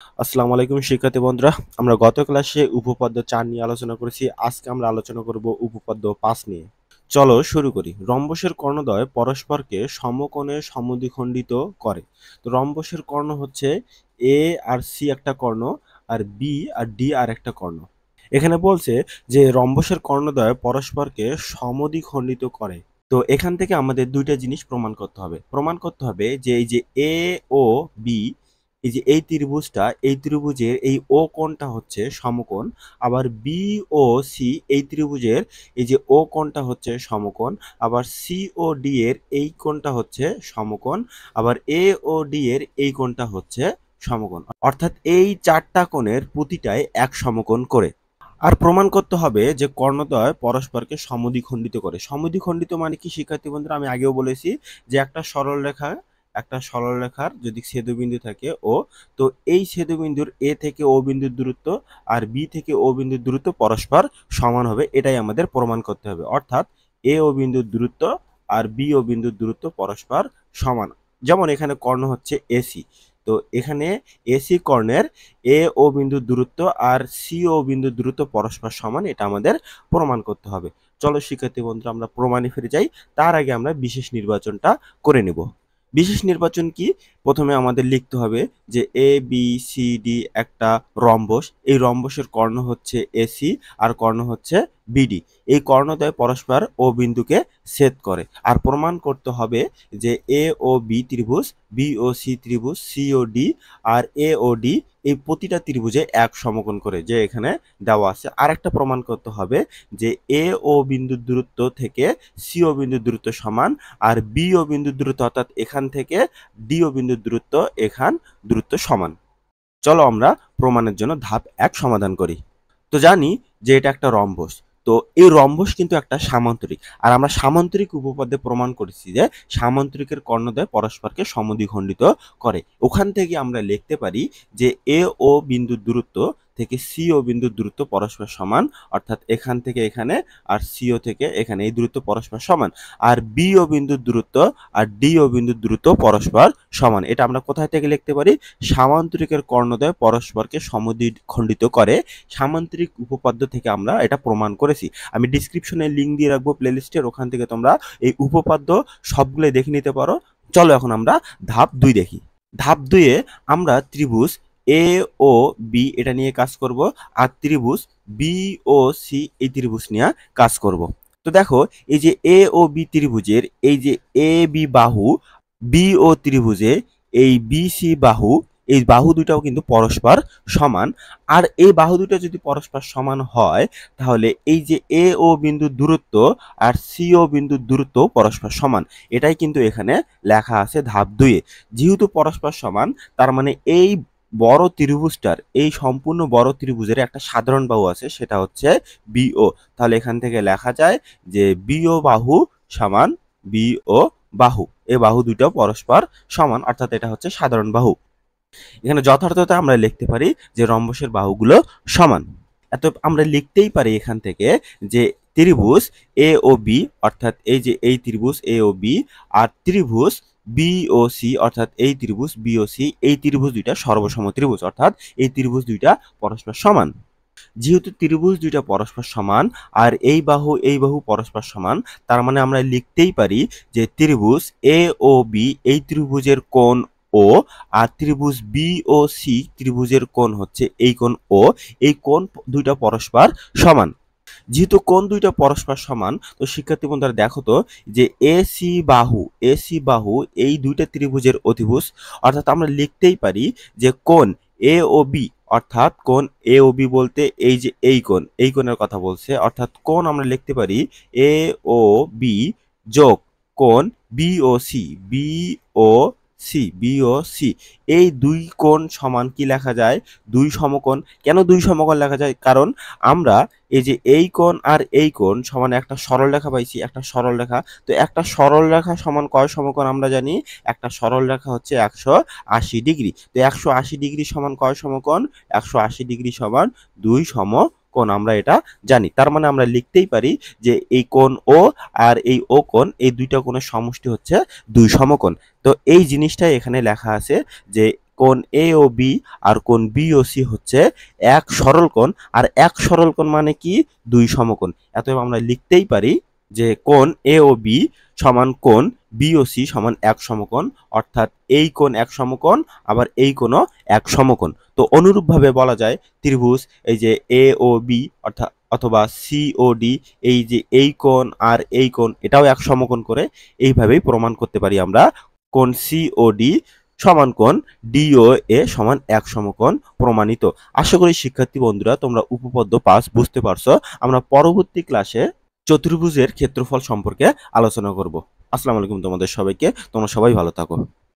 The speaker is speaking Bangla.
আসসালামু আলাইকুম শিক্ষার্থী বন্ধুরা। আমরা গত ক্লাসে উপপাদ্য ৪ নিয়ে আলোচনা করেছি। আজকে আমরা আলোচনা করব উপপাদ্য ৫ নিয়ে। চলো শুরু করি। রম্বসের কর্ণদ্বয় পরস্পরকে সমকোণে সমদ্বিখণ্ডিত করে। তো রম্বসের কর্ণ হচ্ছে এ আর সি একটা কর্ণ, আর বি আর ডি আর একটা কর্ণ। এখানে বলছে যে রম্বসের কর্ণদ্বয় পরস্পরকে সমদ্বিখণ্ডিত করে। তো এখান থেকে আমাদের দুইটা জিনিস প্রমাণ করতে হবে। প্রমাণ করতে হবে যে এই যে এ ও বি, এই যে এই ত্রিভুজটা, এই ত্রিভুজের এই ও কোণটা হচ্ছে সমকোণ। আবার বি ও সি এই ত্রিভুজের এই যে ও কোণটা হচ্ছে সমকোণ। আবার সি ও ডি এর এই কোণটা হচ্ছে সমকোণ। আবার এ ও ডি এর এই কোণটা হচ্ছে সমকোণ। অর্থাৎ এই চারটা কোণের প্রতিটাই এক সমকোণ করে। আর প্রমাণ করতে হবে যে কর্ণদ্বয় পরস্পরকে সমদ্বিখণ্ডিত করে। সমদ্বিখণ্ডিত মানে কি শিক্ষার্থী বন্ধুরা? আমি আগেও বলেছি যে একটা সরলরেখার যদি ছেদবিন্দু থাকে ও, তো এই ছেদবিন্দুর এ থেকে ও বিন্দুর দূরত্ব আর বি থেকে ও বিন্দুর দূরত্ব পরস্পর সমান হবে, এটাই আমাদের প্রমাণ করতে হবে। অর্থাৎ এ ও বিন্দুর দূরত্ব আর বি ও বিন্দুর দূরত্ব পরস্পর সমান। যেমন এখানে কর্ণ হচ্ছে এসি, তো এখানে এসি কর্ণের এ ও বিন্দুর দূরত্ব আর সি ও বিন্দুর দূরত্ব পরস্পর সমান, এটা আমাদের প্রমাণ করতে হবে। চলো শিক্ষার্থী বন্ধুরা আমরা প্রমাণে ফিরে যাই। তার আগে আমরা বিশেষ নির্বাচনটা করে নেব। বিশেষ নির্বাচন কি? প্রথমে আমাদের লিখতে হবে যে এ বি সি ডি একটা রম্বস। এই রম্বসের কর্ণ হচ্ছে এসি আর কর্ণ হচ্ছে বিডি। এই কর্ণদ্বয় পরস্পর ও বিন্দুকে ছেদ করে। আর প্রমাণ করতে হবে যে এ ও বি ত্রিভুজ, বি ও সি ত্রিভুজ, সি ও ডি আর এ ও ডি এই প্রতিটা ত্রিভুজে এক সমকোণ করে, যে এখানে দেওয়া আছে। আর একটা প্রমাণ করতে হবে যে এ ও বিন্দুর দূরত্ব থেকে সি ও বিন্দুর দূরত্ব সমান, আর বি ও বিন্দুর দূরত্ব অর্থাৎ এখান থেকে ডি ও বিন্দুর দূরত্ব এখান দূরত্ব সমান। চলো আমরা প্রমাণের জন্য ধাপ ১ সমাধান করি। তো জানি যে এটা একটা রম্বস। তো এই রম্বস কিন্তু একটা সামান্তরিক। আর আমরা সামান্তরিক উপপাদ্যে প্রমাণ করেছি যে সামান্তরিকের কর্ণদ্বয় পরস্পরকে সমদ্বিখণ্ডিত করে। ওখান থেকে আমরা লিখতে পারি যে এ ও বিন্দুর দূরত্ব থেকে সি ও বিন্দুর দূরত্ব পরস্পর সমান। অর্থাৎ এখান থেকে এখানে আর সি ও থেকে এখানে এই দূরত্ব পরস্পর সমান। আর বি ও বিন্দুর দূরত্ব আর ডি ও বিন্দুর দূরত্ব পরস্পর সমান। এটা আমরা কোথায় থেকে লিখতে পারি? সামান্তরিকের কর্ণদ্বয় পরস্পরকে সমদ্বিখণ্ডিত করে। সামান্তরিক উপপাদ্য থেকে আমরা এটা প্রমাণ করেছি। আমি ডিসক্রিপশনে লিঙ্ক দিয়ে রাখবো প্লেলিস্টের, ওখান থেকে তোমরা এই উপপাদ্য সবগুলো দেখে নিতে পারো। চলো এখন আমরা ধাপ ২ দেখি। ধাপ ২ এ আমরা ত্রিভুজ এ ও বি এটা নিয়ে কাজ করব, আর ত্রিভুজ বি ও সি এই ত্রিভুজ নিয়ে কাজ করব। তো দেখো এই যে এ ও বি ত্রিভুজের এই যে এ বি বাহু, বি ও ত্রিভুজে এই বি সি বাহু, এই বাহু দুটাও কিন্তু পরস্পর সমান। আর এই বাহু দুটো যদি পরস্পর সমান হয়, তাহলে এই যে এ ও বিন্দুর দূরত্ব আর সি ও বিন্দুর দূরত্ব পরস্পর সমান। এটাই কিন্তু এখানে লেখা আছে ধাপ ২ এ। যেহেতু পরস্পর সমান, তার মানে এই বড় ত্রিভুজটার, এই সম্পূর্ণ বড় ত্রিভুজের একটা সাধারণ বাহু আছে, সেটা হচ্ছে বিও। তাহলে এখান থেকে লেখা যায় যে বিও বাহু সমান বিও বাহু। এই বাহু দুটো পরস্পর সমান, অর্থাৎ এটা হচ্ছে সাধারণ বাহু। এখানে যথার্থতা আমরা লিখতে পারি যে রম্বসের বাহুগুলো সমান। এত আমরা লিখতেই পারি এখান থেকে যে ত্রিভুজ এ ও বি, অর্থাৎ এই যে এই ত্রিভুজ এ ও বি, আর ত্রিভুজ বি ও সি, অর্থাৎ এই ত্রিভুজ বি ও সি, এই ত্রিভুজ দুইটা সর্বসম ত্রিভুজ, অর্থাৎ এই ত্রিভুজ দুইটা পরস্পর সমান। যেহেতু ত্রিভুজ দুইটা পরস্পর সমান আর এই বাহু পরস্পর সমান, তার মানে আমরা লিখতেই পারি যে ত্রিভুজ এ ও বি এই ত্রিভুজের কোণ ও, আর ত্রিভুজ বি ও সি ত্রিভুজের কোণ হচ্ছে এই কোণ ও। এই কোণ দুইটা পরস্পর সমান। যেহেতু কোণ দুইটা পরস্পর সমান, তো শিক্ষার্থী বন্ধুরা দেখো তো যে এসি বাহু এই দুইটা ত্রিভুজের অতিভুজ। অর্থাৎ আমরা লিখতেই পারি যে কোণ এ ও বি, অর্থাৎ কোণ এ ও বি বলতে এই যে এই কোণের কথা বলছে। অর্থাৎ কোণ আমরা লিখতে পারি এ ও বি যোগ কোণ বি ও সি, বি ও সি। এই দুই কোণ সমান কি লেখা যায়? দুই সমকোণ। কেন দুই সমকোণ লেখা যায়? কারণ আমরা এই যে এই কোণ আর এই কোণ সমান একটা সরলরেখা পাইছি, একটা সরলরেখা। তো একটা সরলরেখা সমান কয় সমকোণ আমরা জানি? একটা সরলরেখা হচ্ছে ১৮০ ডিগ্রি। তো ১৮০ ডিগ্রি সমান কয় সমকোণ? ১৮০ ডিগ্রি সমান ২ সমকোণ, আমরা এটা জানি। তার মানে আমরা লিখতেই পারি যে এই কোণ ও আর এই ও কোণ, এই দুইটা কোণের সমষ্টি হচ্ছে ২ সমকোণ। তো এই জিনিসটাই এখানে লেখা আছে যে কোণ এ ও বি আর কোণ বি ও সি হচ্ছে এক সরলকোণ, আর এক সরলকোণ মানে কি দুই সমকোণ। অতএব আমরা লিখতেই পারি যে কোণ এ ও বি সমান কোণ বি ও সি সমান এক সমকোণ, অর্থাৎ এই কোণ এক সমকোণ আবার এই কোণও এক সমকোণ। তো অনুরূপভাবে বলা যায় ত্রিভুজ এই যে এ ও বি অর্থাৎ অথবা সি ও ডি, এই যে এই কোণ আর এই কোণ এটাও এক সমকোণ করে এইভাবেই প্রমাণ করতে পারি আমরা কোণ সি ও ডি সমান কোণ ডি ও এ সমান এক সমকোণ প্রমাণিত। আশা করি শিক্ষার্থী বন্ধুরা তোমরা উপপাদ্য 5 বুঝতে পারছো। আমরা পরবর্তী ক্লাসে চতুর্ভুজের ক্ষেত্রফল সম্পর্কে আলোচনা করব। আসসালামু আলাইকুম তোমাদের সবাইকে, তোমরা সবাই ভালো থাকো।